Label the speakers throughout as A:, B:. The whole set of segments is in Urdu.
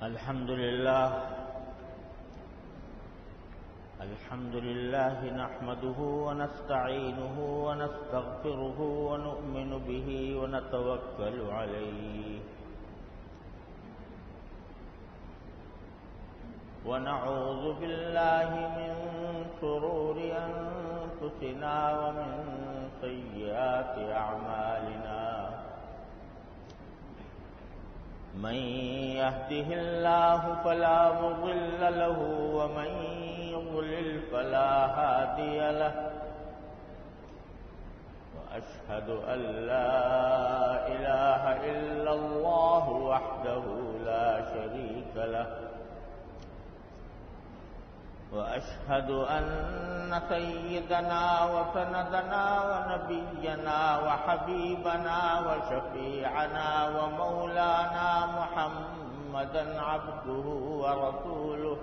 A: الحمد لله نحمده ونستعينه ونستغفره ونؤمن به ونتوكل عليه ونعوذ بالله من شرور أنفسنا ومن سيئات أعمالنا من يهده الله فلا مضل له ومن يضلل فلا هادي له وأشهد أن لا إله إلا الله وحده لا شريك له وأشهد أن سيدنا وسندنا ونبينا وحبيبنا وشفيعنا ومولانا محمدا عبده ورسوله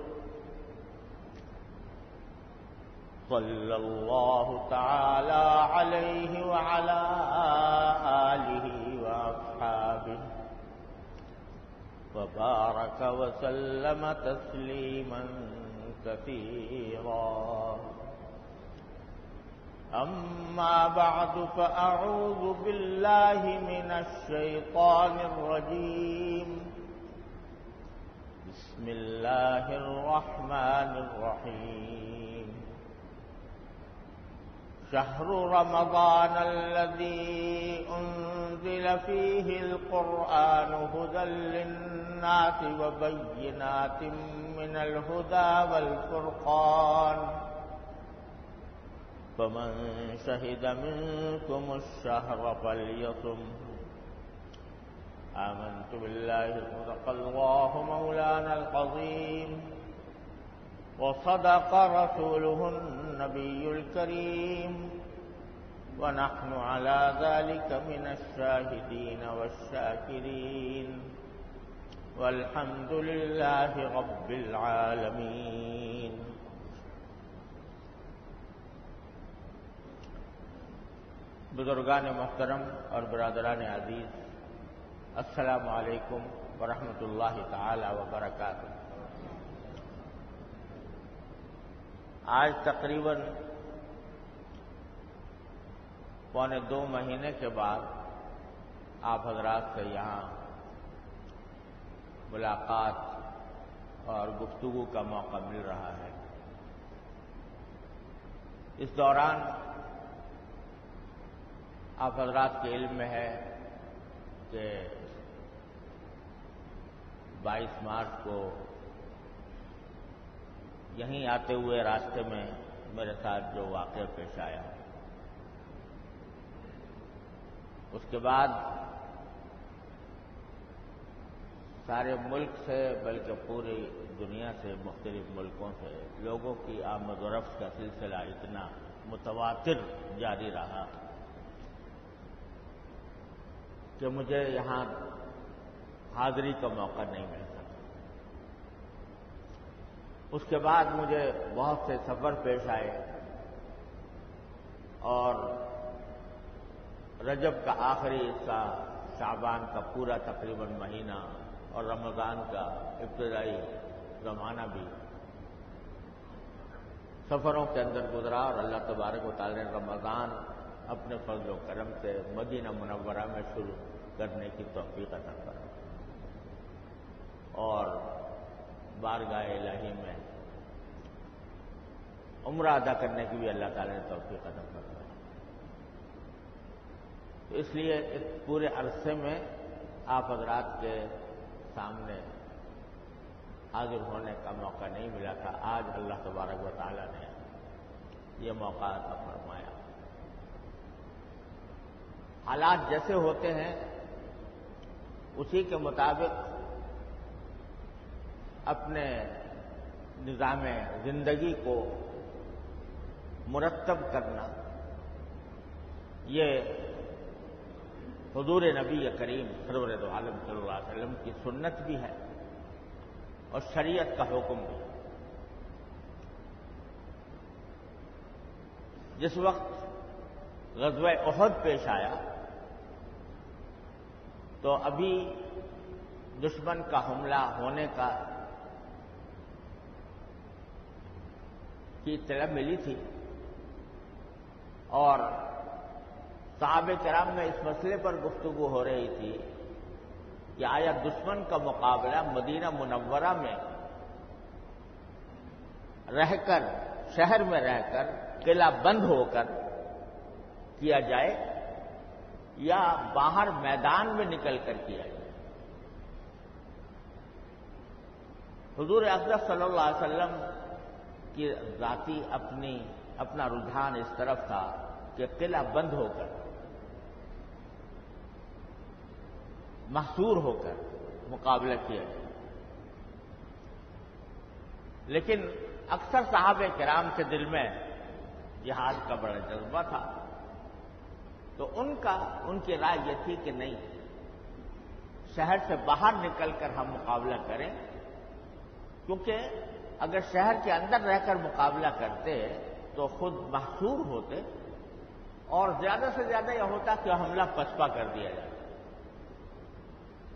A: صلى الله تعالى عليه وعلى آله وأصحابه وبارك وسلم تسليما كثيرا. أما بعد فأعوذ بالله من الشيطان الرجيم. بسم الله الرحمن الرحيم. شهر رمضان الذي أنزل فيه القرآن هدى للناس وبينات من الهدى والفرقان فمن شهد منكم الشهر فليصم. آمنت بالله صدق الله مولانا العظيم وصدق رسوله النبي الكريم ونحن على ذلك من الشاهدين والشاكرين والحمد لله رب العالمين. بزرگان محترم اور برادران عزیز، السلام علیکم ورحمۃ اللہ تعالی وبرکاتہ. آج تقریباً 1.25 مہینے کے بعد آپ حضرات سے یہاں ملاقات اور گفتگو کا موقع مل رہا ہے. اس دوران آپ حضرات کے علم میں ہے کہ 22 مارچ کو یہیں آتے ہوئے راستے میں میرے ساتھ جو واقعہ پیش آیا، اس کے بعد سارے ملک سے بلکہ پوری دنیا سے مختلف ملکوں سے لوگوں کی آمد و رفت کا سلسلہ اتنا متواتر جاری رہا کہ مجھے یہاں حاضری کا موقع نہیں مل سکا. اس کے بعد مجھے بہت سے سفر پیش آئے اور رجب کا آخری حصہ، شعبان کا پورا تقریباً مہینہ اور رمضان کا ابتدائی زمانہ بھی سفروں کے اندر گزرا، اور اللہ تبارک و تعالی نے رمضان اپنے فضل و کرم سے مدینہ منورہ میں شروع کرنے کی توفیق عطا فرمائی اور بارگاہ الہی میں عمرہ ادا کرنے کی بھی اللہ تعالی نے توفیق عطا فرمائی. تو اس لیے اس پورے عرصے میں آپ حضرات کے سامنے حاضر ہونے کا موقع نہیں ملا تھا. آج اللہ تبارک و تعالی نے یہ موقع عطا فرمایا. حالات جیسے ہوتے ہیں اسی کے مطابق اپنے نظام زندگی کو مرتب کرنا یہ حضور نبی کریم سرور دو عالم صلی اللہ علیہ وسلم کی سنت بھی ہے اور شریعت کا حکم بھی. جس وقت غزوہ احد پیش آیا تو ابھی دشمن کا حملہ ہونے کی اطلاع ملی تھی، اور صحابہ کرام میں اس مسئلے پر گفتگو ہو رہی تھی کہ آیا دشمن کا مقابلہ مدینہ منورہ میں رہ کر، شہر میں رہ کر، قلعہ بند ہو کر کیا جائے یا باہر میدان میں نکل کر کیا جائے۔ حضور اقدس صلی اللہ علیہ وسلم کی ذاتی اپنا رجحان اس طرف تھا کہ قلعہ بند ہو کر، محصور ہو کر مقابلہ کیا جائے، لیکن اکثر صحابہ کرام کے دل میں جہاد کا بڑا جذبہ تھا، تو ان کی رائے یہ تھی کہ نہیں، شہر سے باہر نکل کر ہم مقابلہ کریں، کیونکہ اگر شہر کے اندر رہ کر مقابلہ کرتے تو خود محصور ہوتے، اور زیادہ سے زیادہ یہ ہوتا کہ حملہ پسپا کر دیا جائے۔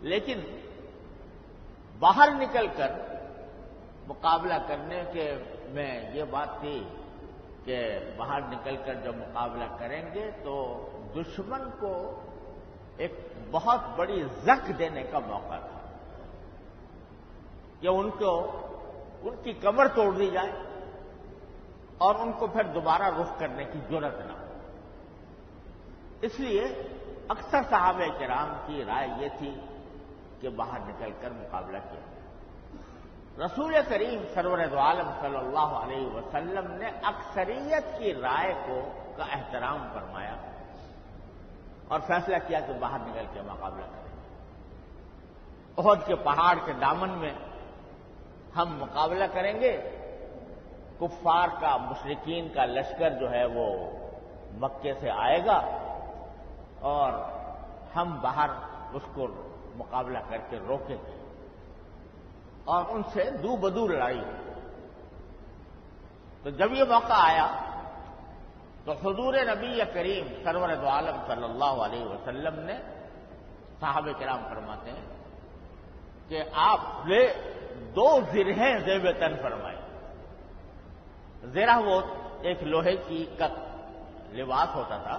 A: لیکن باہر نکل کر مقابلہ کرنے کے میں یہ بات تھی کہ باہر نکل کر جب مقابلہ کریں گے تو دشمن کو ایک بہت بڑی زخ دینے کا موقع تھا کہ ان کی کمر توڑ دی جائے اور ان کو پھر دوبارہ رخ کرنے کی جرأت نہ ہو۔ اس لیے اکثر صحابہ کرام کی رائے یہ تھی کہ باہر نکل کر مقابلہ کیا جائے۔ رسول کریم سرور دو عالم صلی اللہ علیہ وسلم نے اکثریت کی رائے کا احترام فرمایا اور فیصلہ کیا کہ باہر نکل کے مقابلہ کریں۔ احد کے پہاڑ کے دامن میں ہم مقابلہ کریں گے، کفار کا، مشرکین کا لشکر جو ہے وہ مکے سے آئے گا اور ہم باہر اس کو مقابلہ کر کے روکیں گے اور ان سے دو بدو لڑائی۔ تو جب یہ موقع آیا تو حضور نبی کریم سرور دو عالم صلی اللہ علیہ وسلم نے، صحابہ کرام فرماتے ہیں کہ آپ نے 2 زرہیں زیب تن فرمائے۔ زرہ وہ ایک لوہے کا لباس ہوتا تھا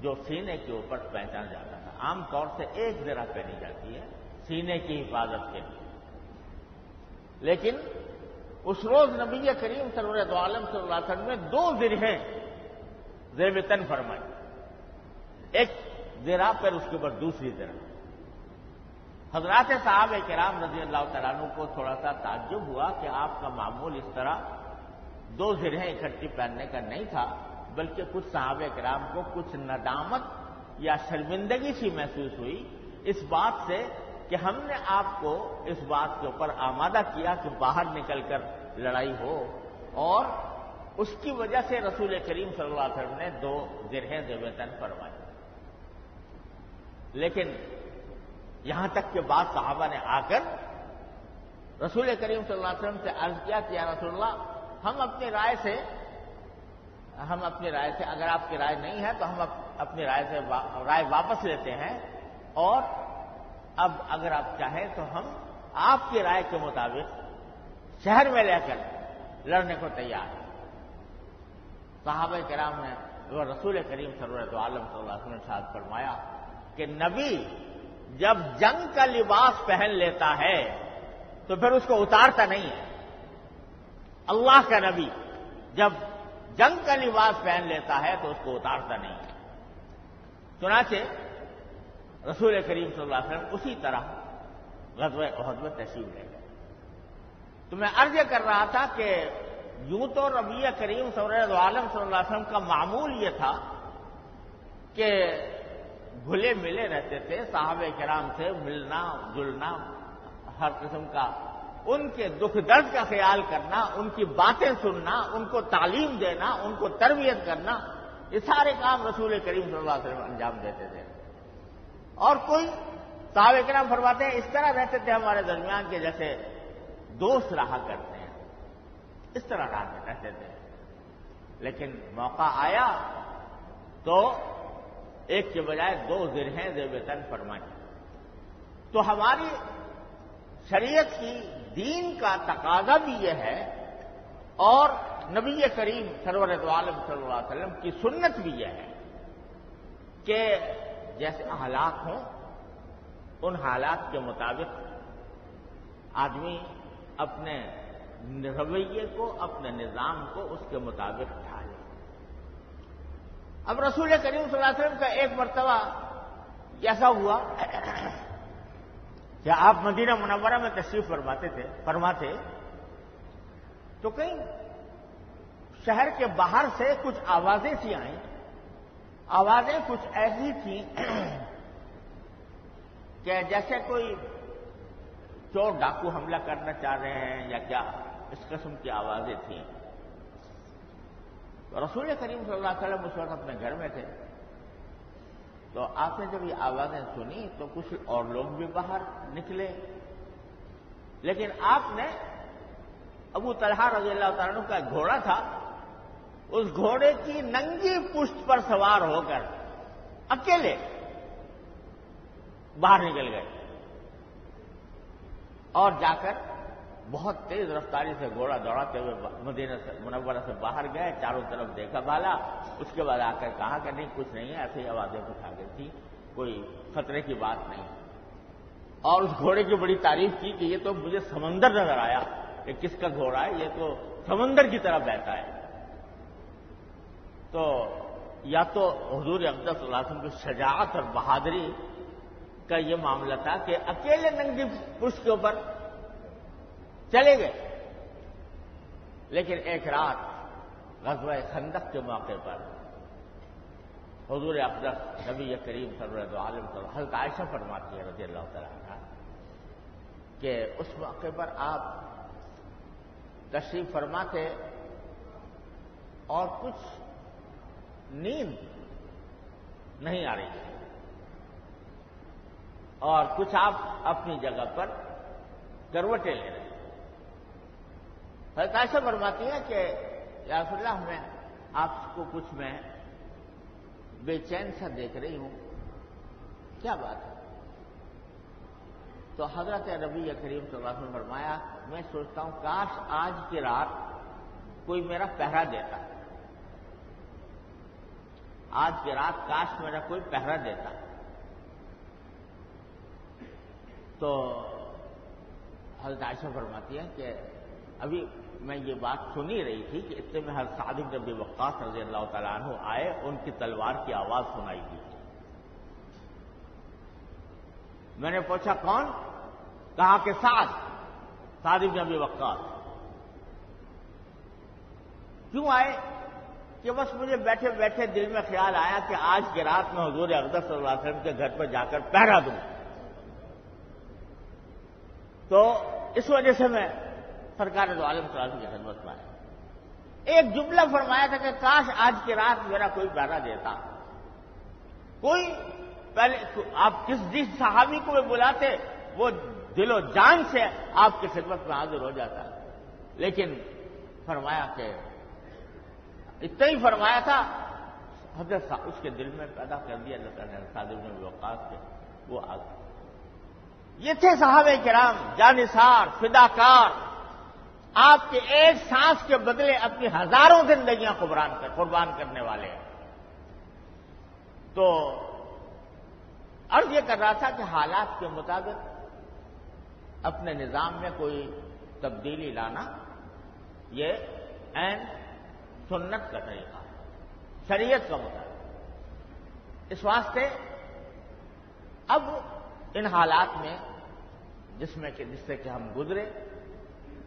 A: جو سینے کے اوپر پہچانا جاتا تھا، عام طور سے 1 زرہ پہنی جاتی ہے سینے کی حفاظت کے لیے، لیکن اس روز نبی کریم سرور دو عالم صلی اللہ علیہ وسلم نے 2 زرہیں زیب تن فرمائی، ایک زرہ پھر اس کے اوپر دوسری زرہ۔ حضرات صحابہ کرام رضی اللہ تعالیٰ عنہ کو تھوڑا سا تعجب ہوا کہ آپ کا معمول اس طرح 2 زرہیں اکٹھی پہننے کا نہیں تھا، بلکہ کچھ صحابہ کرام کو کچھ ندامت یا شرمندگی سی محسوس ہوئی اس بات سے کہ ہم نے آپ کو اس بات کے اوپر آمادہ کیا کہ باہر نکل کر لڑائی ہو، اور اس کی وجہ سے رسول کریم صلی اللہ علیہ وسلم نے 2 زرہیں زیب تن فرمائی۔ لیکن یہاں تک کہ بعض صحابہ نے آ کر رسول کریم صلی اللہ علیہ وسلم سے عرض کیا کہ یا رسول اللہ، ہم اپنی رائے سے اگر آپ کی رائے نہیں ہے تو ہم اپنی رائے واپس لیتے ہیں، اور اب اگر آپ چاہیں تو ہم آپ کی رائے کے مطابق شہر میں لے کر لڑنے کو تیار ہیں۔ صحابہ کرام نے رسول کریم سرور دو عالم صلی اللہ علیہ وسلم نے ارشاد فرمایا کہ نبی جب جنگ کا لباس پہن لیتا ہے تو پھر اس کو اتارتا نہیں ہے۔ اللہ کا نبی جب جنگ کا لباس پہن لیتا ہے تو اس کو اتارتا نہیں ہے۔ چنانچہ رسول کریم صلی اللہ علیہ وسلم اسی طرح غزوہ احد میں تشریف لے گئے۔ تو میں عرض یہ کر رہا تھا کہ یوں تو نبی کریم سرور دو عالم صلی اللہ علیہ وسلم کا معمول یہ تھا کہ گھلے ملے رہتے تھے، صحابہ کرام سے ملنا جلنا، ہر قسم کا ان کے دکھ درد کا خیال کرنا، ان کی باتیں سننا، ان کو تعلیم دینا، ان کو تربیت کرنا، یہ سارے کام رسول کریم صلی اللہ علیہ وسلم انجام دیتے تھے۔ اور کوئی صحابہ کرام فرماتے ہیں اس طرح رہتے تھے ہمارے درمیان کے جیسے دوست رہا کرتے ہیں، اس طرح رہتے تھے۔ لیکن موقع آیا تو ایک کے بجائے 2 زرہیں زیب تن فرمائی۔ تو ہماری شریعت کی دین کا تقاضا بھی یہ ہے اور نبی کریم سرور دو عالم صلی اللہ علیہ وسلم کی سنت بھی یہ ہے کہ جیسے حالات ہوں ان حالات کے مطابق آدمی اپنے رویے کو، اپنے نظام کو اس کے مطابق ڈھالے۔ اب رسول کریم صلی اللہ علیہ وسلم کا ایک مرتبہ ایسا ہوا کہ آپ مدینہ منورہ میں تشریف فرماتے تو کہیں شہر کے باہر سے کچھ آوازیں سی آئیں، آوازیں کچھ ایسی تھیں کہ جیسے کوئی چور ڈاکو حملہ کرنا چاہ رہے ہیں یا کیا، اس قسم کی آوازیں تھیں۔ تو رسول کریم صلی اللہ علیہ وسلم اس وقت اپنے گھر میں تھے، تو آپ نے جب یہ آوازیں سنی تو کچھ اور لوگ بھی باہر نکلے، لیکن آپ نے ابو طلحہ رضی اللہ تعالیٰ عنہ کا گھوڑا تھا، اس گھوڑے کی ننگی پشت پر سوار ہو کر اکیلے باہر نکل گئے اور جا کر بہت تیز رفتاری سے گھوڑا دوڑاتے ہوئے مدینہ منورہ سے باہر گئے، چاروں طرف دیکھا بھالا، اس کے بعد آ کر کہا کہ نہیں کچھ نہیں ہے، ایسے ہی آوازیں کچھ آ گئی تھی، کوئی خطرے کی بات نہیں۔ اور اس گھوڑے کی بڑی تعریف کی کہ یہ تو مجھے سمندر نظر آیا، کہ کس کا گھوڑا ہے، یہ تو سمندر کی طرح بہتا ہے۔ تو یا تو حضور اقدس صلی اللہ علیہ وسلم کی شجاعت اور بہادری کا یہ معاملہ تھا کہ اکیلے ننگی پشت کے اوپر چلے گئے، لیکن ایک رات غزوہ خندق کے موقع پر حضور اقدس نبی کریم صلی اللہ علیہ وسلم حضرت عائشہ فرماتی ہے رضی اللہ تعالیٰ عنہ کہ اس موقع پر آپ تشریف فرما تھے اور کچھ نیند نہیں آ رہی تھی اور کچھ آپ اپنی جگہ پر کروٹیں لے رہے ہیں۔ حضرت عائشہ فرماتی ہے کہ یا رسول اللہ میں آپ کو کچھ میں بے چین سا دیکھ رہی ہوں، کیا بات ہے؟ تو حضرت نبی کریم صلی اللہ علیہ وسلم فرمایا میں سوچتا ہوں کاش آج کی رات کوئی میرا پہرا دیتا، آج کی رات کاش میرا کوئی پہرا دیتا۔ تو حضرت عائشہ فرماتی ہے کہ ابھی میں یہ بات سنی رہی تھی کہ اتنے میں حضرت سعد بن ابی وقاص رضی اللہ تعالیٰ عنہ آئے، ان کی تلوار کی آواز سنائی دی۔ میں نے پوچھا کون؟ کہا کہ سعد بن ابی وقاص۔ کیوں آئے؟ کہ بس مجھے بیٹھے بیٹھے دل میں خیال آیا کہ آج کی رات میں حضور اقدس صلی اللہ علیہ وسلم کے گھر پر جا کر پہرا دوں، تو اس وجہ سے میں سرکار دو عالم صلی اللہ علیہ وسلم کی خدمت میں آیا۔ ایک جملہ فرمایا تھا کہ کاش آج کی رات میرا کوئی پہرا دیتا، کوئی پہلے آپ جس صحابی کو بھی بلاتے وہ دل و جان سے آپ کی خدمت میں حاضر ہو جاتا، لیکن فرمایا کہ اتنا ہی فرمایا تھا، حضرت اس کے دل میں پیدا کر دیا اللہ تعالیٰ نے سعد بن ابی وقاص کے، وہ آ گئے۔ یہ تھے صحابہ کرام جانثار فداکار، آپ کے ایک سانس کے بدلے اپنی ہزاروں زندگیاں قربان کرنے والے ہیں۔ تو عرض یہ کر رہا تھا کہ حالات کے مطابق اپنے نظام میں کوئی تبدیلی لانا یہ عین سنت کا طریقہ ہے، شریعت کا مطابق۔ اس واسطے اب ان حالات میں جس سے کہ ہم گزرے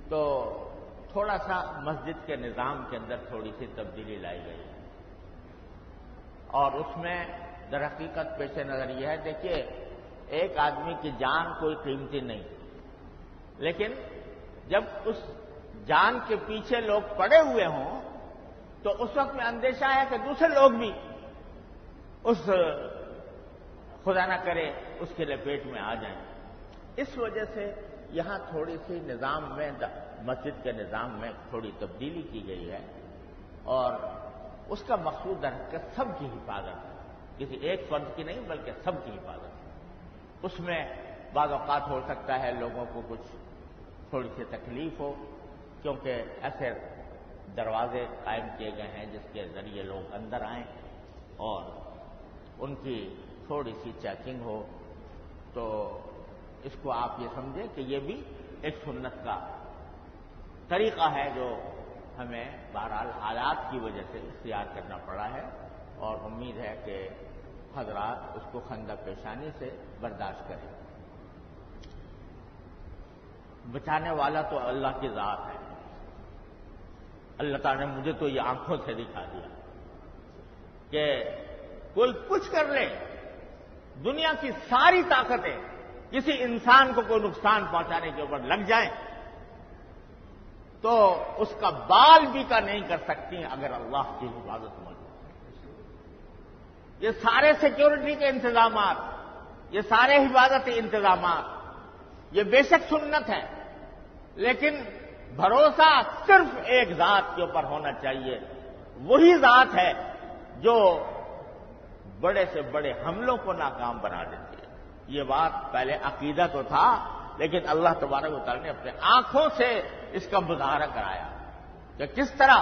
A: تو تھوڑا سا مسجد کے نظام کے اندر تھوڑی سی تبدیلی لائی گئی ہے، اور اس میں در حقیقت پیش نظر یہ ہے، دیکھیے ایک آدمی کی جان کوئی قیمتی نہیں، لیکن جب اس جان کے پیچھے لوگ پڑے ہوئے ہوں تو اس وقت میں اندیشہ ہے کہ دوسرے لوگ بھی اس خدا نہ کرے اس کے لپیٹ میں آ جائیں۔ اس وجہ سے یہاں تھوڑی سی نظام میں مسجد کے نظام میں تھوڑی تبدیلی کی گئی ہے، اور اس کا مقصود ہے کہ سب کی حفاظت ہے، کسی ایک فرد کی نہیں بلکہ سب کی حفاظت ہے۔ اس میں بعض اوقات ہو سکتا ہے لوگوں کو کچھ تھوڑی سی تکلیف ہو، کیونکہ ایسے دروازے قائم کیے گئے ہیں جس کے ذریعے لوگ اندر آئیں اور ان کی تھوڑی سی چیکنگ ہو، تو اس کو آپ یہ سمجھیں کہ یہ بھی ایک سنت کا طریقہ ہے جو ہمیں بہرحال حالات کی وجہ سے اختیار کرنا پڑا ہے، اور امید ہے کہ حضرات اس کو خندہ پیشانی سے برداشت کریں۔ بچانے والا تو اللہ کی ذات ہے۔ اللہ تعالیٰ نے مجھے تو یہ آنکھوں سے دکھا دیا کہ کوئی کچھ کر لے، دنیا کی ساری طاقتیں کسی انسان کو کوئی نقصان پہنچانے کے اوپر لگ جائیں تو اس کا بال بھی کا نہیں کر سکتی اگر اللہ کی حفاظت موجود ہے۔ یہ سارے سیکیورٹی کے انتظامات، یہ سارے حفاظتی انتظامات، یہ بے شک سنت ہے، لیکن بھروسہ صرف ایک ذات کے اوپر ہونا چاہیے۔ وہی ذات ہے جو بڑے سے بڑے حملوں کو ناکام بنا دیتی ہے۔ یہ بات پہلے عقیدہ تو تھا، لیکن اللہ تبارک و تعالیٰ نے اپنے آنکھوں سے اس کا مظاہرہ کرایا کہ کس طرح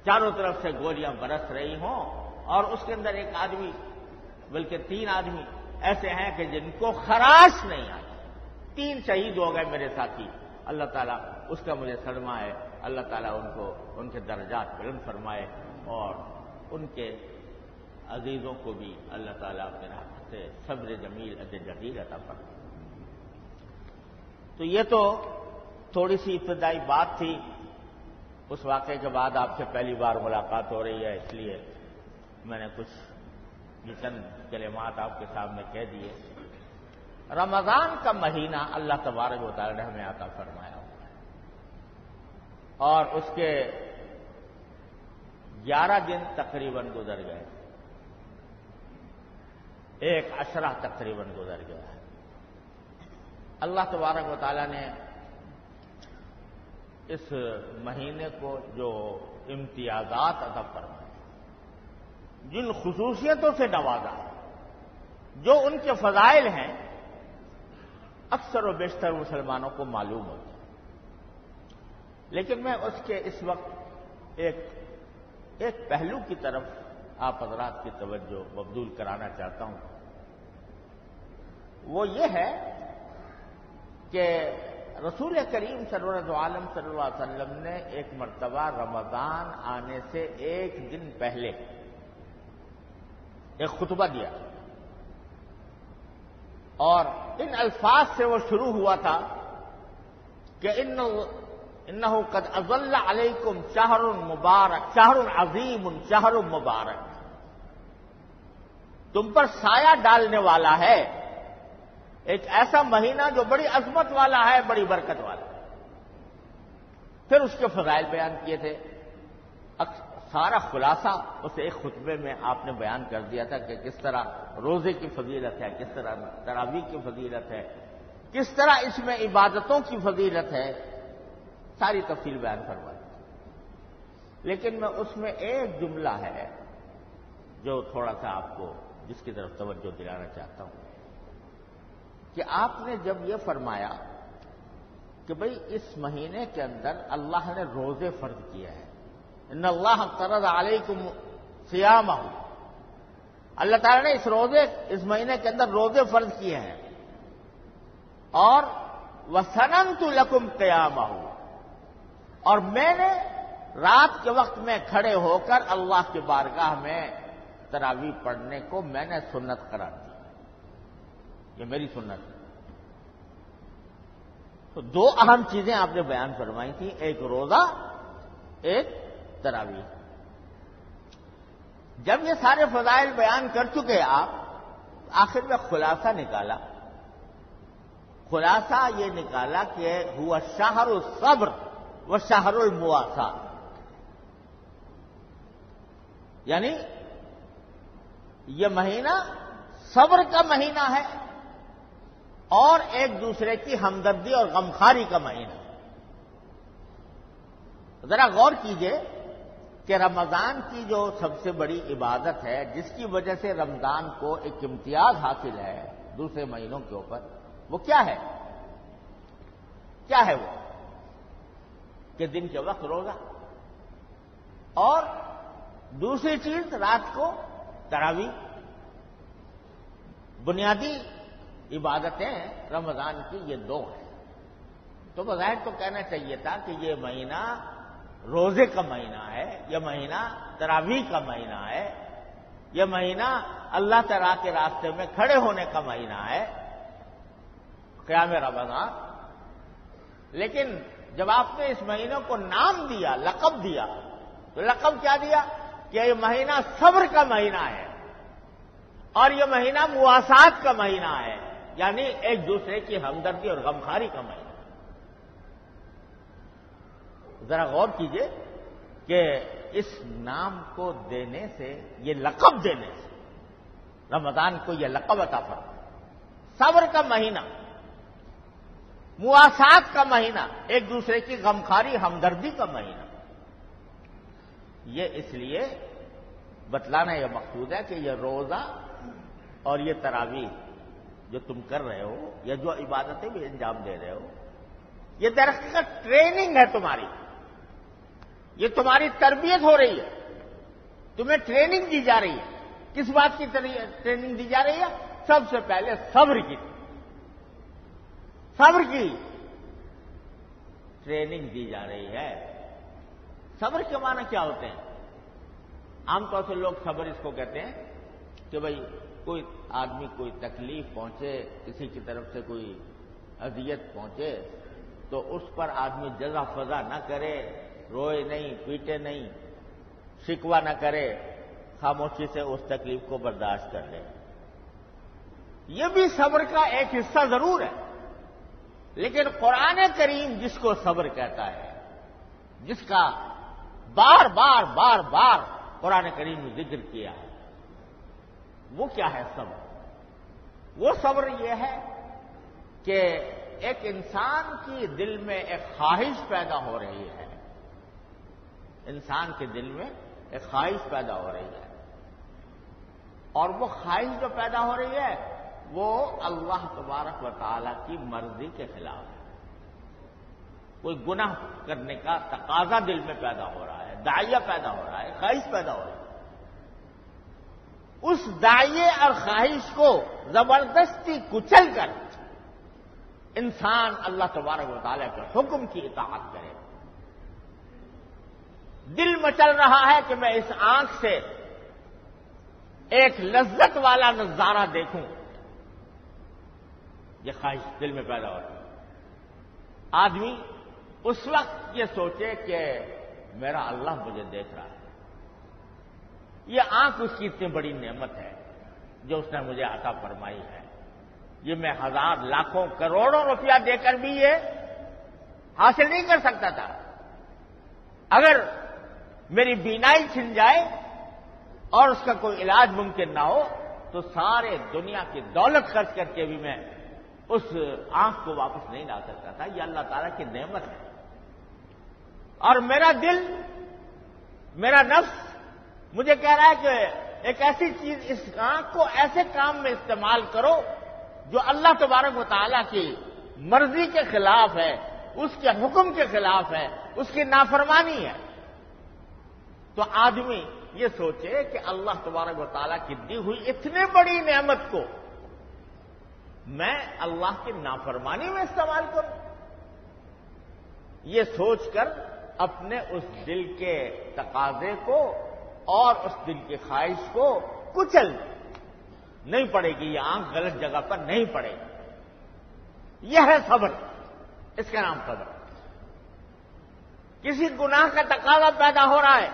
A: چاروں طرف سے گولیاں برس رہی ہوں اور اس کے اندر ایک آدمی بلکہ 3 آدمی ایسے ہیں کہ جن کو خراش نہیں آئی۔ 3 شہید ہو گئے میرے ساتھی۔ اللہ تعالیٰ اس کا مجھے صدمہ ہے، اللہ تعالیٰ ان کو ان کے درجات بلند فرمائے اور ان کے عزیزوں کو بھی اللہ تعالیٰ اپنے رحمت سے صبر جمیل اجر جزیل عطا فرمائے۔ تو یہ تو تھوڑی سی ابتدائی بات تھی۔ اس واقعے کے بعد آپ سے پہلی بار ملاقات ہو رہی ہے، اس لیے میں نے کچھ چند کلمات آپ کے سامنے کہہ دیے۔ رمضان کا مہینہ اللہ تبارک و تعالی نے ہمیں عطا فرمایا ہوا ہے، اور اس کے 11 دن تقریباً گزر گئے، ایک عشرہ تقریباً گزر گیا ہے۔ اللہ تبارک و تعالی نے اس مہینے کو جو امتیازات عطا فرمائے، جن خصوصیتوں سے نوازا، جو ان کے فضائل ہیں، اکثر و بیشتر مسلمانوں کو معلوم ہوتا ہے، لیکن میں اس کے اس وقت ایک پہلو کی طرف آپ حضرات کی توجہ مبذول کرانا چاہتا ہوں۔ وہ یہ ہے کہ رسول کریم صلی اللہ علیہ وسلم نے ایک مرتبہ رمضان آنے سے 1 دن پہلے ایک خطبہ دیا، اور ان الفاظ سے وہ شروع ہوا تھا کہ انہ قد اظل علیکم شہر مبارک، شہر عظیم، شہر مبارک، تم پر سایہ ڈالنے والا ہے ایک ایسا مہینہ جو بڑی عظمت والا ہے، بڑی برکت والا ہے۔ پھر اس کے فضائل بیان کیے تھے، سارا خلاصہ اس ایک خطبے میں آپ نے بیان کر دیا تھا کہ کس طرح روزے کی فضیلت ہے، کس طرح تراویح کی فضیلت ہے، کس طرح اس میں عبادتوں کی فضیلت ہے، ساری تفصیل بیان کروائی۔ لیکن میں اس میں ایک جملہ ہے جو تھوڑا سا آپ کو جس کی طرف توجہ دلانا چاہتا ہوں، کہ آپ نے جب یہ فرمایا کہ بھئی اس مہینے کے اندر اللہ نے روزے فرض کیا ہے، ان اللہ فرض علیکم صیامہ، اللہ تعالیٰ نے اس مہینے کے اندر روزے فرض کیے ہیں، اور وَسَنَنْتُ لَكُمْ قِيَامَهُ، اور میں نے رات کے وقت میں کھڑے ہو کر اللہ کی بارگاہ میں تراویح پڑھنے کو میں نے سنت قرار دی، یہ میری سنت ہے۔ تو 2 اہم چیزیں آپ نے بیان فرمائی تھیں، ایک روزہ، ایک تراویح۔ جب یہ سارے فضائل بیان کر چکے آپ، آخر میں خلاصہ نکالا۔ خلاصہ یہ نکالا کہ ہوا شہر الصبر و شہر المواساۃ، یعنی یہ مہینہ صبر کا مہینہ ہے اور ایک دوسرے کی ہمدردی اور غمخواری کا مہینہ۔ ذرا غور کیجئے کہ رمضان کی جو سب سے بڑی عبادت ہے، جس کی وجہ سے رمضان کو ایک امتیاز حاصل ہے دوسرے مہینوں کے اوپر، وہ کیا ہے؟ کیا ہے وہ؟ کہ دن کے وقت روزہ، اور دوسری چیز رات کو تراویح۔ بنیادی عبادتیں رمضان کی یہ دو ہیں۔ تو بظاہر تو کہنا چاہیے تھا کہ یہ مہینہ روزے کا مہینہ ہے، یہ مہینہ تراویح کا مہینہ ہے، یہ مہینہ اللہ تعالیٰ کے راستے میں کھڑے ہونے کا مہینہ ہے، قیام رمضان۔ لیکن جب آپ نے اس مہینے کو نام دیا، لقب دیا، تو لقب کیا دیا؟ کہ یہ مہینہ صبر کا مہینہ ہے، اور یہ مہینہ مواسات کا مہینہ ہے، یعنی ایک دوسرے کی ہمدردی اور غمخواری کا مہینہ۔ ذرا غور کیجئے کہ اس نام کو دینے سے، یہ لقب دینے سے رمضان کو یہ لقب عطا فرمایا، صبر کا مہینہ، مواسات کا مہینہ، ایک دوسرے کی غمخواری ہمدردی کا مہینہ۔ یہ اس لیے بتلانا یہ مقصود ہے کہ یہ روزہ اور یہ تراویح جو تم کر رہے ہو، یا جو عبادتیں بھی انجام دے رہے ہو، یہ درحقیقت ٹریننگ ہے تمہاری، یہ تمہاری تربیت ہو رہی ہے، تمہیں ٹریننگ دی جا رہی ہے۔ کس بات کی ٹریننگ دی جا رہی ہے؟ سب سے پہلے صبر کی، صبر کی ٹریننگ دی جا رہی ہے۔ صبر کے معنی کیا ہوتے ہیں؟ عام طور سے لوگ صبر اس کو کہتے ہیں کہ بھئی کوئی آدمی کوئی تکلیف پہنچے، کسی کی طرف سے کوئی اذیت پہنچے تو اس پر آدمی جزا فضا نہ کرے، روئے نہیں، پیٹے نہیں، شکوہ نہ کرے، خاموشی سے اس تکلیف کو برداشت کر لے۔ یہ بھی صبر کا ایک حصہ ضرور ہے، لیکن قرآن کریم جس کو صبر کہتا ہے، جس کا بار بار بار بار قرآن کریم نے ذکر کیا ہے، وہ کیا ہے صبر؟ وہ صبر یہ ہے کہ ایک انسان کی دل میں ایک خواہش پیدا ہو رہی ہے، انسان کے دل میں ایک خواہش پیدا ہو رہی ہے، اور وہ خواہش جو پیدا ہو رہی ہے وہ اللہ تبارک و تعالی کی مرضی کے خلاف ہے۔ کوئی گناہ کرنے کا تقاضا دل میں پیدا ہو رہا ہے، داعیہ پیدا ہو رہا ہے، خواہش پیدا ہو رہا ہے۔ اس داعیے اور خواہش کو زبردستی کچل کر انسان اللہ تبارک و تعالی کے حکم کی اطاعت کرے۔ دل مچل رہا ہے کہ میں اس آنکھ سے ایک لذت والا نظارہ دیکھوں، یہ خواہش دل میں پیدا ہو رہی ہے۔ آدمی اس وقت یہ سوچے کہ میرا اللہ مجھے دیکھ رہا ہے، یہ آنکھ اس کی اتنی بڑی نعمت ہے جو اس نے مجھے عطا فرمائی ہے، یہ میں ہزار لاکھوں کروڑوں روپیہ دے کر بھی یہ حاصل نہیں کر سکتا تھا۔ اگر میری بینائی چھن جائے اور اس کا کوئی علاج ممکن نہ ہو تو سارے دنیا کی دولت خرچ کر کے بھی میں اس آنکھ کو واپس نہیں لا سکتا تھا۔ یہ اللہ تعالیٰ کی نعمت ہے، اور میرا دل، میرا نفس مجھے کہہ رہا ہے کہ ایک ایسی چیز، اس آنکھ کو ایسے کام میں استعمال کرو جو اللہ تبارک و تعالیٰ کی مرضی کے خلاف ہے، اس کے حکم کے خلاف ہے، اس کی نافرمانی ہے۔ تو آدمی یہ سوچے کہ اللہ تبارک و تعالیٰ کی دی ہوئی اتنی بڑی نعمت کو میں اللہ کی نافرمانی میں استعمال کروں، یہ سوچ کر اپنے اس دل کے تقاضے کو اور اس دل کی خواہش کو کچل نہیں پڑے گی، یہ آنکھ غلط جگہ پر نہیں پڑے گی۔ یہ ہے صبر، اس کا نام صبر۔ کسی گناہ کا تقاضا پیدا ہو رہا ہے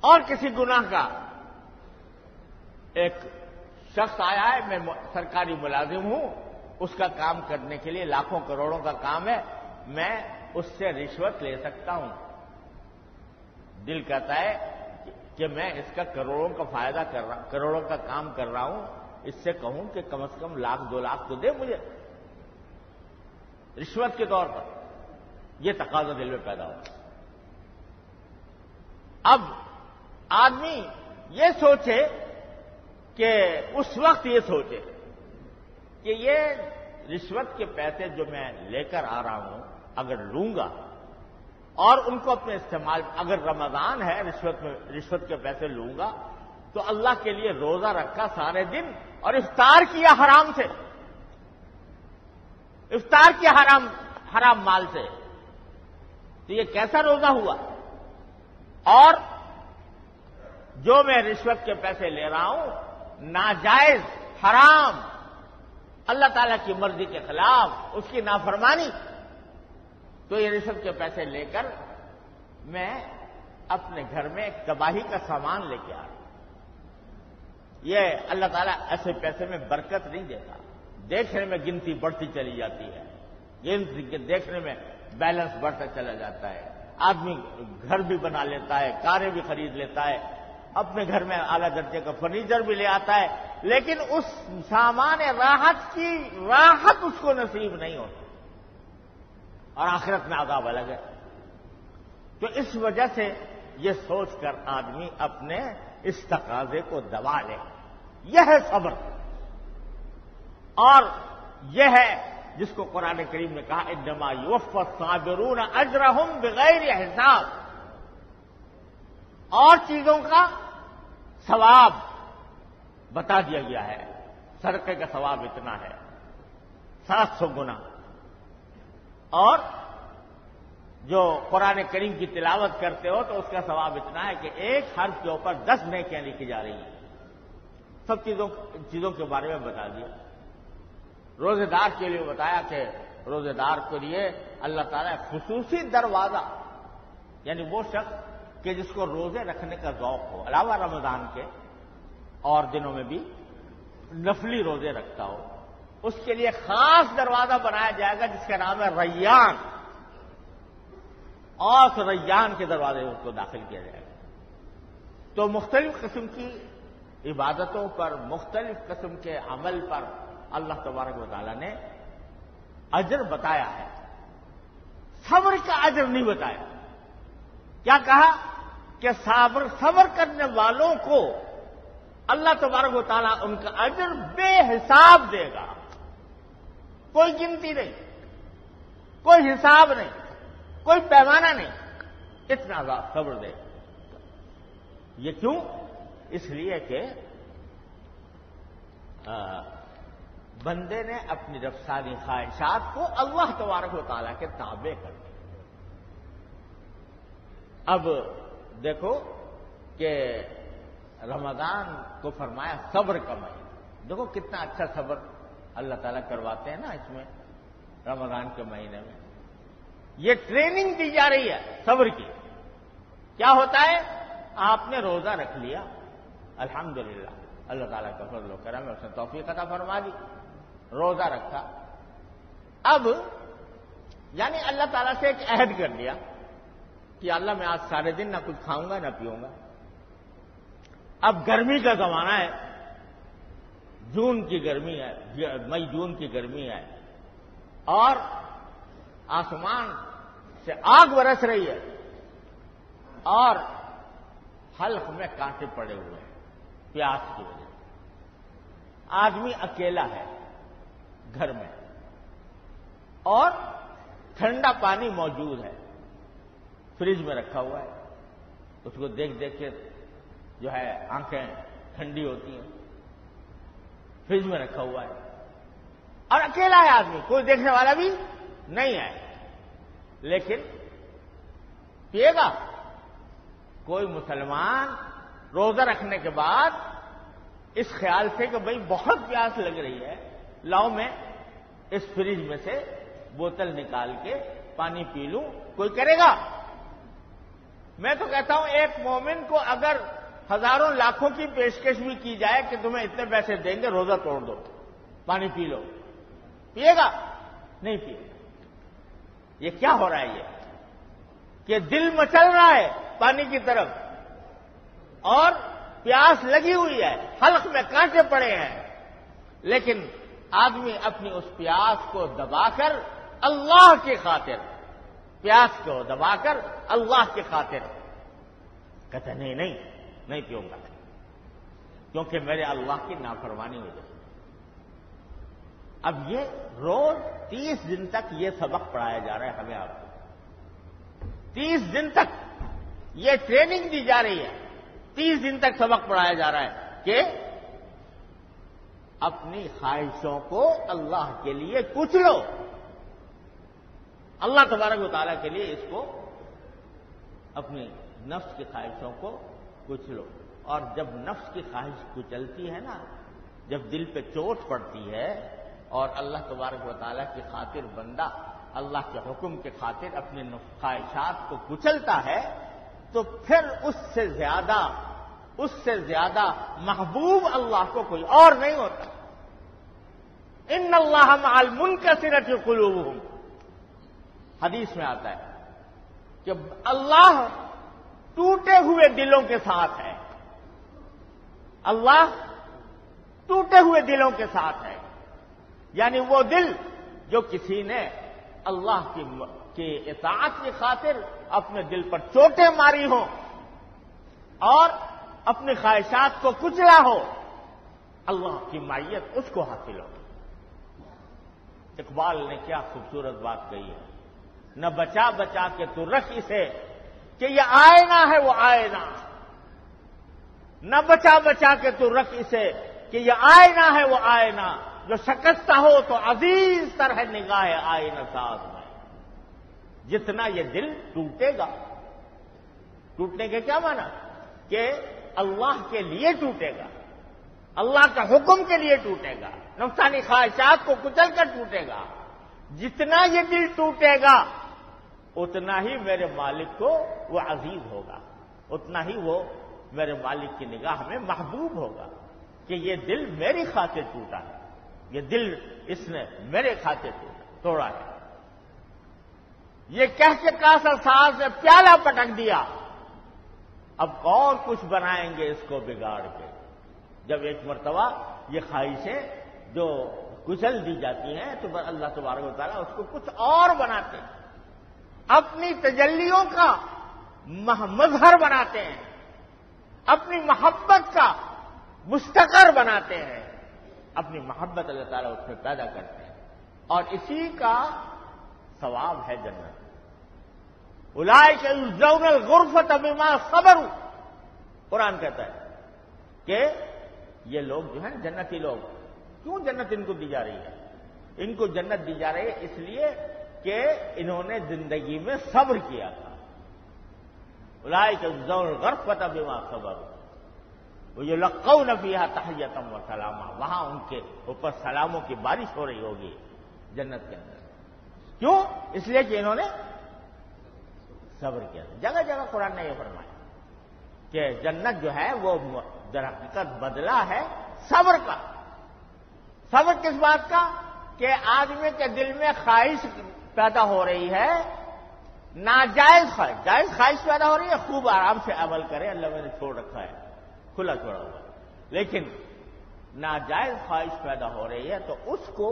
A: اور کسی گناہ کا، ایک شخص آیا ہے، میں سرکاری ملازم ہوں، اس کا کام کرنے کے لیے لاکھوں کروڑوں کا کام ہے، میں اس سے رشوت لے سکتا ہوں۔ دل کہتا ہے کہ میں اس کا کروڑوں کا فائدہ کر رہا، کروڑوں کا کام کر رہا ہوں، اس سے کہوں کہ کم از کم لاکھ دو لاکھ تو دے مجھے رشوت کے طور پر۔ یہ تقاضا دل میں پیدا ہوا۔ اب آدمی یہ سوچے کہ اس وقت یہ سوچے کہ یہ رشوت کے پیسے جو میں لے کر آ رہا ہوں اگر لوں گا اور ان کو اپنے استعمال، اگر رمضان ہے رشوت کے پیسے لوں گا تو اللہ کے لیے روزہ رکھا سارے دن اور افطار کیا حرام سے، افطار کیا حرام مال سے، تو یہ کیسا روزہ ہوا؟ اور جو میں رشوت کے پیسے لے رہا ہوں ناجائز، حرام، اللہ تعالیٰ کی مرضی کے خلاف، اس کی نافرمانی، تو یہ رشوت کے پیسے لے کر میں اپنے گھر میں ایک تباہی کا سامان لے کے آ رہا ہوں۔ یہ اللہ تعالیٰ ایسے پیسے میں برکت نہیں دیتا، دیکھنے میں گنتی بڑھتی چلی جاتی ہے، دیکھنے میں بیلنس بڑھتا چلا جاتا ہے، آدمی گھر بھی بنا لیتا ہے، کاریں بھی خرید لیتا ہے، اپنے گھر میں اعلیٰ درجے کا فرنیچر بھی لے آتا ہے، لیکن اس سامان راحت کی راحت اس کو نصیب نہیں ہوتی، اور آخرت میں عذاب الگ ہے۔ تو اس وجہ سے یہ سوچ کر آدمی اپنے اس تقاضے کو دبا لے، یہ ہے صبر، اور یہ ہے جس کو قرآن کریم نے کہا انما یوفی الصابرون اجرہم بغیر حساب، اور چیزوں کا ثواب بتا دیا گیا ہے، صدقے کا ثواب اتنا ہے 700 گنا، اور جو قرآن کریم کی تلاوت کرتے ہو تو اس کا ثواب اتنا ہے کہ ایک حرف کے اوپر 10 نیکیاں لکھی جا رہی ہیں۔ سب چیزوں کے بارے میں بتا دیا۔ روزے دار کے لیے بتایا کہ روزے دار کے لیے اللہ تعالیٰ خصوصی دروازہ، یعنی وہ شخص کہ جس کو روزے رکھنے کا ذوق ہو، علاوہ رمضان کے اور دنوں میں بھی نفلی روزے رکھتا ہو، اس کے لیے خاص دروازہ بنایا جائے گا جس کا نام ہے ریان، اور اس ریان کے دروازے اس کو داخل کیا جائے گا۔ تو مختلف قسم کی عبادتوں پر، مختلف قسم کے عمل پر اللہ تبارک و تعالیٰ نے اجر بتایا ہے، صبر کا اجر نہیں بتایا۔ کیا کہا کہ صبر کرنے والوں کو اللہ تبارک و تعالیٰ ان کا اجر بے حساب دے گا، کوئی گنتی نہیں، کوئی حساب نہیں، کوئی پیمانہ نہیں، اتنا صبر دے گا۔ یہ کیوں؟ اس لیے کہ بندے نے اپنی نفسانی خواہشات کو اللہ تبارک و تعالیٰ کے تابع کر دیا۔ اب دیکھو کہ رمضان کو فرمایا صبر کا مہینہ، دیکھو کتنا اچھا صبر اللہ تعالیٰ کرواتے ہیں نا اس میں، رمضان کے مہینے میں یہ ٹریننگ دی جا رہی ہے صبر کی۔ کیا ہوتا ہے؟ آپ نے روزہ رکھ لیا، الحمدللہ، اللہ تعالیٰ کا فضل و کرم ہے، اس نے توفیق عطا فرما دی، روزہ رکھا، اب یعنی اللہ تعالیٰ سے ایک عہد کر لیا کہ اللہ میں آج سارے دن نہ کچھ کھاؤں گا نہ پیوں گا۔ اب گرمی کا زمانہ ہے، جون کی گرمی ہے، مئی جون کی گرمی ہے، اور آسمان سے آگ برس رہی ہے، اور حلق میں کانٹے پڑے ہوئے ہیں پیاس کی وجہ سے، آدمی اکیلا ہے گھر میں، اور ٹھنڈا پانی موجود ہے، فریج میں رکھا ہوا ہے، اس کو دیکھ دیکھ کے جو ہے آنکھیں ٹھنڈی ہوتی ہیں، فریج میں رکھا ہوا ہے، اور اکیلا ہے آدمی، کوئی دیکھنے والا بھی نہیں ہے، لیکن پیے گا؟ کوئی مسلمان روزہ رکھنے کے بعد اس خیال سے کہ بھئی بہت پیاس لگ رہی ہے، لاؤ میں اس فریج میں سے بوتل نکال کے پانی پی لوں، کوئی کرے گا؟ میں تو کہتا ہوں ایک مومن کو اگر ہزاروں لاکھوں کی پیشکش بھی کی جائے کہ تمہیں اتنے پیسے دیں گے، روزہ توڑ دو، پانی پی لو، پیے گا؟ نہیں پیے گا۔ یہ کیا ہو رہا ہے؟ یہ کہ دل مچل رہا ہے پانی کی طرف، اور پیاس لگی ہوئی ہے، حلق میں کانٹے پڑے ہیں، لیکن آدمی اپنی اس پیاس کو دبا کر اللہ کی خاطر، پیاس کو دبا کر اللہ کی خاطر کہتے نہیں پیوں گا، کیونکہ میرے اللہ کی نافرمانی ہو جائے۔ اب یہ روز 30 دن تک یہ سبق پڑھایا جا رہا ہے ہمیں آپ کو. 30 دن تک یہ ٹریننگ دی جا رہی ہے. 30 دن تک سبق پڑھایا جا رہا ہے کہ اپنی خواہشوں کو اللہ کے لیے کچھ لو. اللہ تبارک و تعالیٰ کے لیے اس کو اپنی نفس کی خواہشوں کو کچھ لو. اور جب نفس کی خواہش کچلتی ہے نا، جب دل پہ چوٹ پڑتی ہے اور اللہ تبارک و تعالیٰ کی خاطر بندہ اللہ کے حکم کے خاطر اپنے خواہشات کو کچلتا ہے، تو پھر اس سے زیادہ محبوب اللہ کو کوئی اور نہیں ہوتا. ان اللہ مع المنکسرۃ قلوبہم، حدیث میں آتا ہے کہ اللہ ٹوٹے ہوئے دلوں کے ساتھ ہے. اللہ ٹوٹے ہوئے دلوں کے ساتھ ہے. یعنی وہ دل جو کسی نے اللہ کی اطاعت کی خاطر اپنے دل پر چوٹیں ماری ہوں اور اپنی خواہشات کو کچلا ہو، اللہ کی معیت اس کو حاصل ہو. اقبال نے کیا خوبصورت بات کہی ہے، نہ بچا بچا کے تو رکھ اسے کہ یہ آئینہ ہے وہ آئینہ، نہ بچا بچا کے تو رکھ اسے کہ یہ آئینہ ہے وہ آئینہ، جو شکستہ ہو تو عزیز تر ہے نگاہ آئینہ ساز میں. جتنا یہ دل ٹوٹے گا، ٹوٹنے کے کیا معنی کہ اللہ کے لیے ٹوٹے گا، اللہ کا حکم کے لیے ٹوٹے گا، نفسانی خواہشات کو کچل کر ٹوٹے گا. جتنا یہ دل ٹوٹے گا اتنا ہی میرے مالک کو وہ عزیز ہوگا، اتنا ہی وہ میرے مالک کی نگاہ میں محبوب ہوگا کہ یہ دل میری خاطر ٹوٹا ہے، یہ دل اس نے میرے خاطر توڑا ہے. یہ کہہ کے کاسا ساز نے پیالہ پٹک دیا، اب اور کچھ بنائیں گے اس کو بگاڑ کے. جب ایک مرتبہ یہ خواہشیں جو کچل دی جاتی ہیں تو اللہ تبارک و تعالیٰ اس کو کچھ اور بناتے ہیں، اپنی تجلیوں کا مظہر بناتے ہیں، اپنی محبت کا مستقر بناتے ہیں، اپنی محبت اللہ تعالیٰ اس میں پیدا کرتے ہیں، اور اسی کا ثواب ہے جنت. اولئک یجزون الغرفۃ بما صبروا، قرآن کہتا ہے کہ یہ لوگ جو ہیں جنتی لوگ، کیوں جنت ان کو دی جا رہی ہے؟ ان کو جنت دی جا رہی ہے اس لیے کہ انہوں نے زندگی میں صبر کیا تھا. اولئک یجزون الغرفۃ بما صبروا ویلقون فیہا تحیۃ وسلاما، وہاں ان کے اوپر سلاموں کی بارش ہو رہی ہوگی جنت کے اندر. کیوں؟ اس لیے کہ انہوں نے صبر کیا تھا. جگہ جگہ قرآن نے یہ فرمایا کہ جنت جو ہے وہ در حقیقت بدلہ ہے صبر کا. صبر کس بات کا؟ کہ آدمی کے دل میں خواہش پیدا ہو رہی ہے، ناجائز خواہش، جائز خواہش پیدا ہو رہی ہے، خوب آرام سے عمل کرے، اللہ میں نے چھوڑ رکھا ہے، کھلا چھوڑا ہوا ہے. لیکن ناجائز خواہش پیدا ہو رہی ہے تو اس کو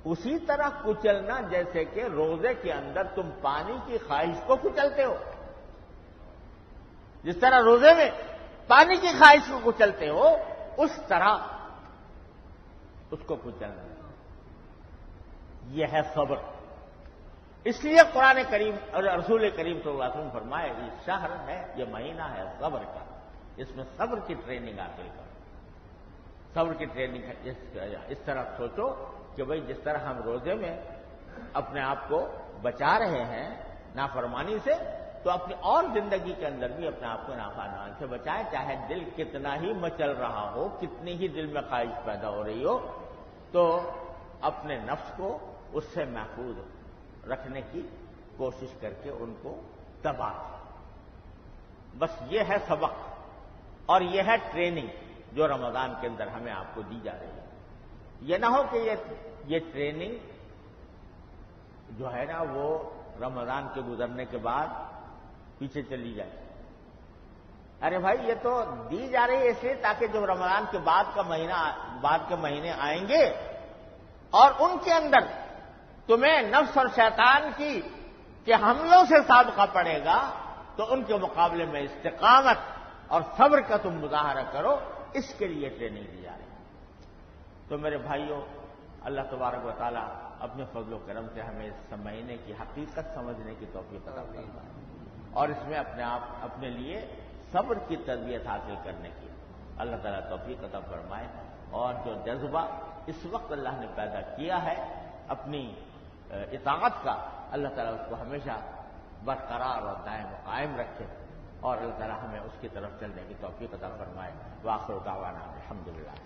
A: اسی طرح کچلنا جیسے کہ روزے کے اندر تم پانی کی خواہش کو کچلتے ہو. جس طرح روزے میں پانی کی خواہش کو کچلتے ہو اس طرح اس کو کچلنا. یہ ہے صبر. اس لیے قرآن کریم اور رسول کریم صلی اللہ علیہ وسلم فرمائے یہ شہر ہے، یہ مہینہ ہے صبر کا، اس میں صبر کی ٹریننگ حاصل کرو. صبر کی ٹریننگ اس طرح سوچو کہ بھئی جس طرح ہم روزے میں اپنے آپ کو بچا رہے ہیں نافرمانی سے، تو اپنی اور زندگی کے اندر بھی اپنے آپ کو نافرمانی سے بچائیں، چاہے دل کتنا ہی مچل رہا ہو، کتنی ہی دل میں خواہش پیدا ہو رہی ہو، تو اپنے نفس کو اس سے محفوظ رکھنے کی کوشش کر کے ان کو دبا دیں. بس یہ ہے سبق اور یہ ہے ٹریننگ جو رمضان کے اندر ہمیں آپ کو دی جا رہی ہے. یہ نہ ہو کہ یہ ٹریننگ جو ہے نا وہ رمضان کے گزرنے کے بعد پیچھے چلی جائے. ارے بھائی یہ تو دی جا رہی ہے اس لیے تاکہ جب رمضان کے بعد کے مہینے آئیں گے اور ان کے اندر تمہیں نفس اور شیطان کی کہ حملوں سے سابقہ پڑے گا تو ان کے مقابلے میں استقامت اور صبر کا تم مظاہرہ کرو. اس کے لیے ٹریننگ دی جا رہی ہے. تو میرے بھائیوں اللہ تبارک و تعالیٰ اپنے فضل و کرم سے ہمیں اس مہینے کی حقیقت سمجھنے کی توفیق عطا فرمائے اور اس میں اپنے لیے صبر کی تربیت حاصل کرنے کی اللہ تعالیٰ توفیق عطا فرمائے، اور جو جذبہ اس وقت اللہ نے پیدا کیا ہے اپنی اطاعت کا، اللہ تعالیٰ اس کو ہمیشہ برقرار اور دائم و قائم رکھے، اور اللہ تعالیٰ ہمیں اس کی طرف چلنے کی توفیق عطا فرمائے۔ وآخر دعوانا الحمدللہ۔